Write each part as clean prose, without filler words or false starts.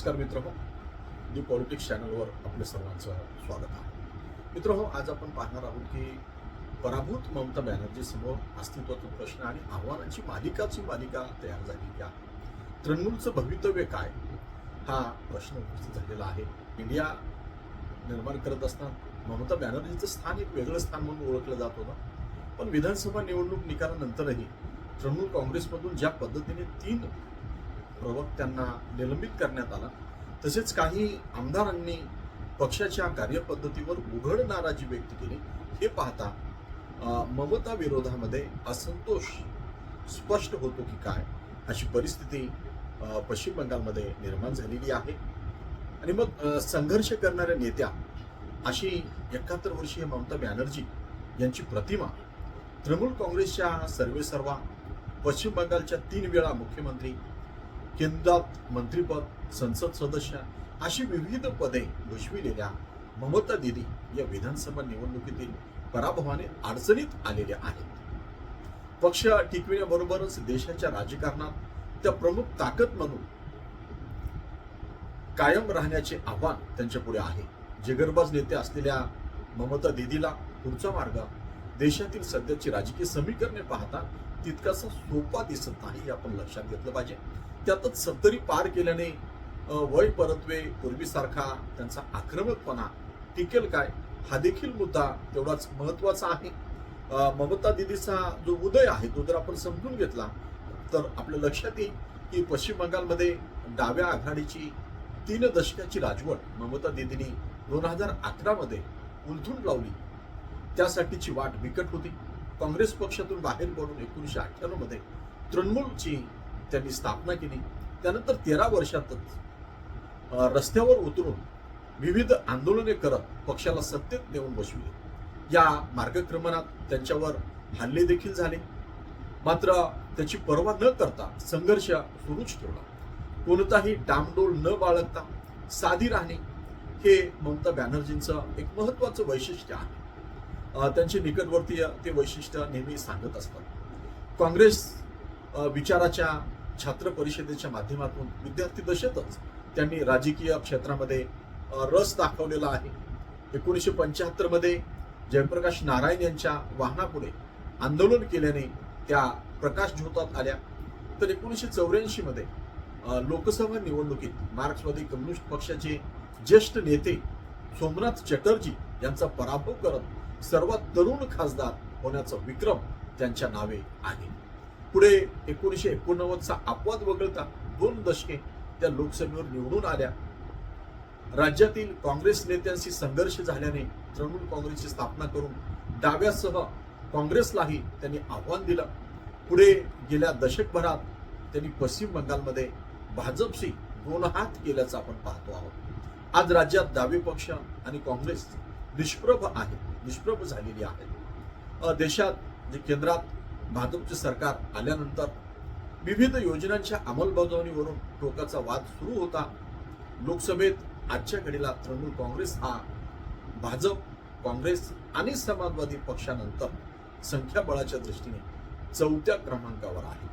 नमस्कार मित्रहो, दी पॉलिटिक्स चॅनलवर आपले सर्वांचं स्वागत आहे. मित्रहो, आज आपण पाहणार आहोत की पराभूत ममता बॅनर्जी समोर अस्तित्वाचा प्रश्न आणि आव्हानांची मालिका तयार झालेली आहे. तृणमूलचं भवितव्य काय हा प्रश्न उपस्थित झालेला आहे. इंडिया निर्माण करत असताना ममता बॅनर्जीचं स्थान एक वेगळं स्थान म्हणून ओळखलं जात होतं. पण विधानसभा निवडणूक निकालानंतरही तृणमूल काँग्रेसमधून ज्या पद्धतीने 3 प्रवक्त्यांना निलंबित करण्यात आला, तसेच काही आमदारांनी पक्षाच्या कार्यपद्धतीवर उघड नाराजी व्यक्त केली, हे पाहता ममता विरोधामध्ये असंतोष स्पष्ट होतो की काय अशी परिस्थिती पश्चिम बंगालमध्ये निर्माण झालेली आहे. आणि मग संघर्ष करणाऱ्या नेत्या अशी 71 वर्षीय ममता बॅनर्जी यांची प्रतिमा तृणमूल काँग्रेसच्या सर्वेसर्वा, पश्चिम बंगालच्या 3 वेळा मुख्यमंत्री, केंद्रात मंत्रीपद, संसद सदस्य अशी विविध पदे भूषविलेल्या ममता दीदी या विधानसभा निवडणुकीतील पराभवाने अडचणीत आलेल्या आहेत. पक्ष टिकविण्याबरोबरच देशाच्या राजकारणात त्या प्रमुख ताकद म्हणून कायम राहण्याचे आव्हान त्यांच्या पुढे आहे. जिगरबाज नेते असलेल्या ममता दीदीला पुढचा मार्ग देशातील सध्याची राजकीय समीकरणे पाहता तितकासा सोपा दिसत नाही, आपण लक्षात घेतलं पाहिजे. त्यातच 70 पार केल्याने वय परतवे पूर्वीसारखा त्यांचा आक्रमकपणा टिकेल काय हा देखील मुद्दा तेवढाच महत्वाचा आहे. ममता दीदीचा जो उदय आहे तो जर आपण समजून घेतला तर आपल्या लक्षात येईल की पश्चिम बंगालमध्ये डाव्या आघाडीची 3 दशकाची राजवट ममता दीदींनी 2011 मध्ये उलथून लावली. त्यासाठीची वाट बिकट होती. काँग्रेस पक्षातून बाहेर पडून 1998 मध्ये तृणमूलची त्यांनी स्थापना केली. त्यानंतर 13 वर्षातच रस्त्यावर उतरून विविध आंदोलने करत पक्षाला सत्तेत नेऊन बसविले. या मार्गक्रमणात त्यांच्यावर हल्ले देखील झाले, मात्र त्याची पर्वा न करता संघर्ष सुरूच ठेवला. कोणताही डामडोल न बाळगता साधी राहणे हे ममता बॅनर्जींचं एक महत्वाचं वैशिष्ट्य आहे. त्यांचे निकटवर्तीय ते वैशिष्ट्य नेहमी सांगत असतात. काँग्रेस विचाराच्या छात्र परिषदेच्या माध्यमातून विद्यार्थी दशेतच त्यांनी राजकीय क्षेत्रामध्ये रस दाखवलेला आहे. 1975 मध्ये जयप्रकाश नारायण यांच्या वाहनापुढे आंदोलन केल्याने त्या प्रकाश झोतात आल्या. तर 1984 मध्ये लोकसभा निवडणुकीत मार्क्सवादी कम्युनिस्ट पक्षाचे ज्येष्ठ नेते सोमनाथ चटर्जी यांचा पराभव करत सर्वात तरुण खासदार होण्याचा विक्रम त्यांच्या नावे आहे. पुढे 1989चा अपवाद वगळता 2 दशके त्या लोकसभेवर निवडून आल्या. राज्यातील काँग्रेस नेत्यांशी संघर्ष झाल्याने तृणमूल काँग्रेसची स्थापना करून डाव्यासह काँग्रेसलाही त्यांनी आव्हान दिलं. पुढे गेल्या दशकभरात त्यांनी पश्चिम बंगालमध्ये भाजपशी 2 हात केल्याचं आपण पाहतो आहोत. आज राज्यात डावे पक्ष आणि काँग्रेस निष्प्रभ झालेली आहे. देशात जे केंद्रात भाजपचे सरकार आल्यानंतर विविध योजनांच्या अंमलबजावणीवरून टोकाचा वाद सुरू होता. लोकसभेत आजच्या घडीला तृणमूल काँग्रेस हा भाजप, काँग्रेस आणि समाजवादी पक्षानंतर संख्याबळाच्या दृष्टीने 4थ्या क्रमांकावर आहे.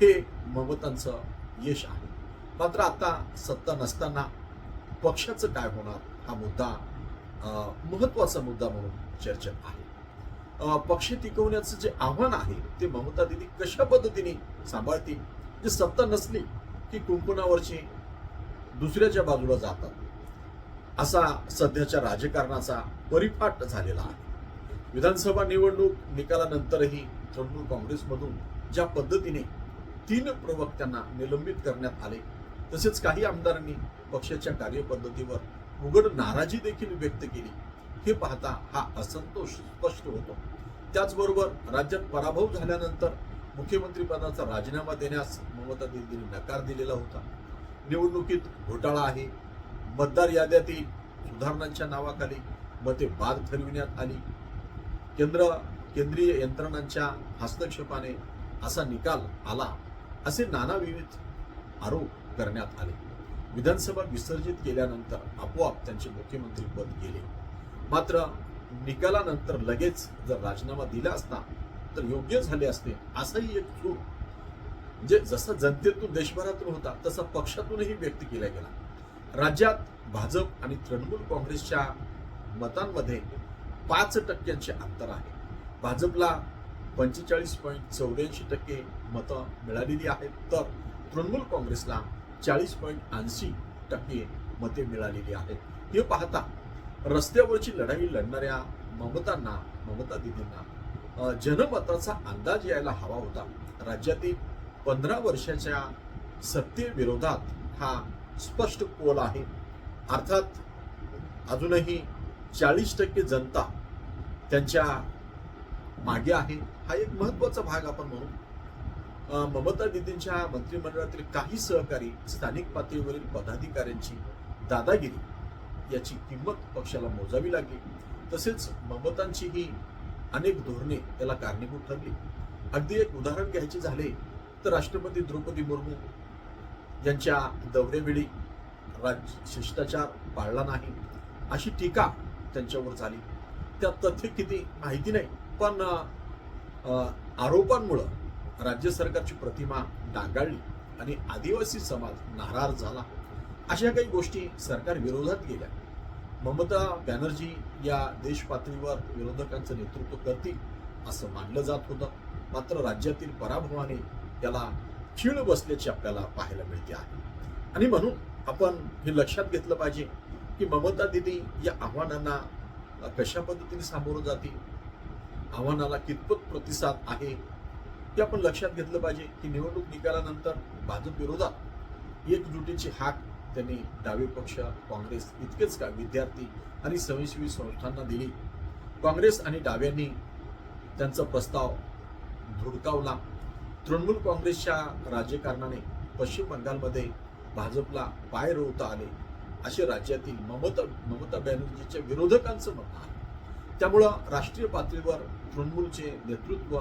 हे ममतांचं यश आहे. मात्र आता सत्ता नसताना पक्षाचं काय होणार हा मुद्दा महत्वाचा मुद्दा म्हणून चर्चेत आहे. पक्ष टिकवण्याचं जे आव्हान आहे ते ममता दीदी कशा पद्धतीने सांभाळतील. जे सत्ता नसली की कुंकुणावरचे दुसऱ्याच्या बाजूला जातात, असा सध्याच्या राजकारणाचा परिपाठ झालेला आहे. विधानसभा निवडणूक निकालानंतरही तृणमूल काँग्रेसमधून ज्या पद्धतीने 3 प्रवक्त्यांना निलंबित करण्यात आले, तसेच काही आमदारांनी पक्षाच्या कार्यपद्धतीवर उघड नाराजी देखील व्यक्त केली, हे पाहता हा असंतोष स्पष्ट होतो. त्याचबरोबर राज्यात पराभव झाल्यानंतर मुख्यमंत्री पदाचा राजीनामा देण्यास ममता दीदींनी नकार दिलेला होता. निवडणुकीत घोटाळा आहे, मतदार याद्यातील सुधारणांच्या नावाखाली मते बाद ठरविण्यात आली, केंद्रीय यंत्रणांच्या हस्तक्षेपाने असा निकाल आला, असे नानाविध आरोप करण्यात आले. विधानसभा विसर्जित केल्यानंतर आपोआप त्यांचे मुख्यमंत्री पद गेले. मात्र निकालानंतर लगेच जर राजीनामा दिला असता तर योग्य झाले असते, असाही एक सूर म्हणजे जसा जनतेतून देशभरातून होता तसा पक्षातूनही व्यक्त केला गेला. राज्यात भाजप आणि तृणमूल काँग्रेसच्या मतांमध्ये 5% अंतर आहे. भाजपला 45.84% मतं मिळालेली आहेत, तर तृणमूल काँग्रेसला 40.80% मते मिळालेली आहेत. हे पाहता रस्त्यावरची लढाई लढणाऱ्या ममता दीदींना जनमताचा अंदाज यायला हवा होता. राज्यातील 15 वर्षाच्या सत्तेविरोधात हा स्पष्ट कोल आहे. अर्थात अजूनही 40% जनता त्यांच्या मागे आहे. हा एक महत्वाचा भाग आपण म्हणू. ममता दीदींच्या मंत्रिमंडळातील काही सहकारी स्थानिक पातळीवरील पदाधिकाऱ्यांची दादागिरी याची किंमत पक्षाला मोजावी लागली. तसेच ममतांची ही अनेक धोरणे त्याला कारणीभूत ठरली. अगदी एक उदाहरण घ्यायचे झाले तर राष्ट्रपती द्रौपदी मुर्मू यांच्या दौऱ्यावेळी शिष्टाचार पाळला नाही अशी टीका त्यांच्यावर झाली. त्यात तथ्य किती माहिती नाही, पण आरोपांमुळे राज्य सरकारची प्रतिमा डागाळली आणि आदिवासी समाज नाराज झाला. अशा काही गोष्टी सरकार विरोधात गेल्या. ममता बॅनर्जी या देश पातळीवर विरोधकांचं नेतृत्व करतील असं मानलं जात होतं. मात्र राज्यातील पराभवाने त्याला खीळ बसल्याची आपल्याला पाहायला मिळते आहे. आणि म्हणून आपण हे लक्षात घेतलं पाहिजे की ममता दीदी या आव्हानांना कशा पद्धतीने सामोरं जातील, आव्हानाला कितपत प्रतिसाद आहे हे आपण लक्षात घेतलं पाहिजे. की निवडणूक निकालानंतर भाजप विरोधात एकजुटीची हाक त्यांनी डावे पक्ष, काँग्रेस इतकेच का विद्यार्थी आणि स्वयंसेवी संस्थांना दिली. काँग्रेस आणि डाव्यांनी त्यांचा प्रस्ताव धुडकावला. तृणमूल काँग्रेसच्या राजकारणाने पश्चिम बंगालमध्ये भाजपला पाय रोवता आले असे राज्यातील ममता बॅनर्जीच्या विरोधकांचं म्हणणं आहे. त्यामुळं राष्ट्रीय पातळीवर तृणमूलचे नेतृत्व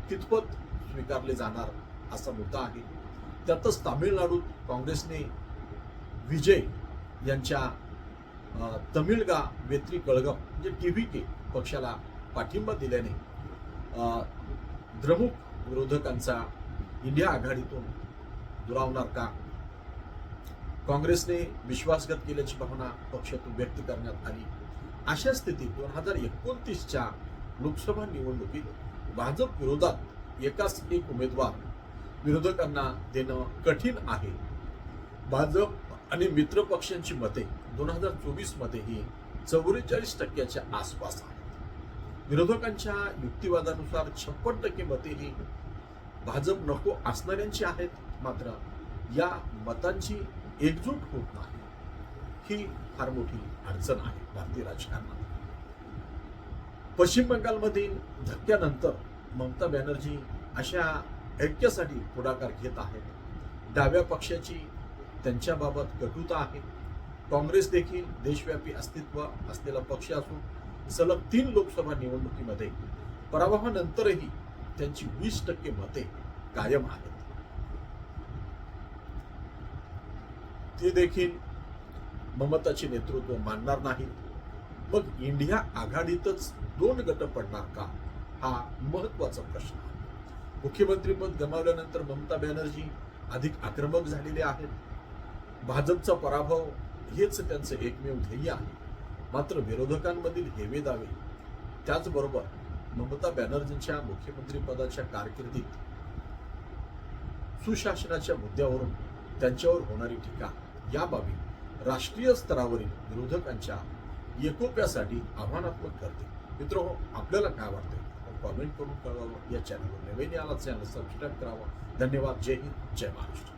कितपत स्वीकारले जाणार असा मुद्दा आहे. त्यातच तामिळनाडूत काँग्रेसने विजय यांच्या तमिळगा वेत्री कळगम म्हणजे TVK पक्षाला पाठिंबा दिल्याने द्रमुक विरोधकांचा इंडिया आघाडीतून दुरावणार का, काँग्रेसने विश्वासघात केल्याची भावना पक्षातून व्यक्त करण्यात आली. अशा स्थितीत 2029च्या लोकसभा निवडणुकीत भाजप विरोधात एकाच एक उमेदवार विरोधकांना देणं कठीण आहे. भाजप आणि मित्र पक्षांची मते 2024 मध्ये ही 44% आसपास आहेत. विरोधकांच्या युक्तिवादानुसार 56% मते ही भाजप नको असणाऱ्यांची आहेत. मात्र या मतांची एकजूट होत नाही. ही फार मोठी अडचण आहे भारतीय राजकारणात. पश्चिम बंगालमधील धक्क्यानंतर ममता बॅनर्जी अशा ऐक्यासाठी पुढाकार घेत आहेत. डाव्या पक्षाची त्यांच्याबाबत कटुता आहे. काँग्रेस देखील देशव्यापी अस्तित्व असलेला पक्ष असून सलग 3 लोकसभा निवडणुकीमध्ये पराभवानंतरही त्यांची 20% मते कायम आहेत. ते देखील ममताचे नेतृत्व मानणार नाहीत. मग इंडिया आघाडीतच 2 गट पडणार का, हा महत्वाचा प्रश्न आहे. मुख्यमंत्रीपद गमावल्यानंतर ममता बॅनर्जी अधिक आक्रमक झालेले आहेत. भाजपचा पराभव हेच त्यांचं एकमेव ध्येय आहे. मात्र विरोधकांमधील हेवे दावे, त्याचबरोबर ममता बॅनर्जींच्या मुख्यमंत्रीपदाच्या कारकिर्दीत सुशासनाच्या मुद्द्यावरून त्यांच्यावर होणारी टीका, या बाबी राष्ट्रीय स्तरावरील विरोधकांच्या एकोप्यासाठी आव्हानात्मक ठरते. मित्रहो, आपल्याला काय वाटतं कॉमेंट करून कळवावं. या चॅनलवर नवीन आला चॅनल सबस्क्राईब करावं. धन्यवाद. जय हिंद, जय महाराष्ट्र.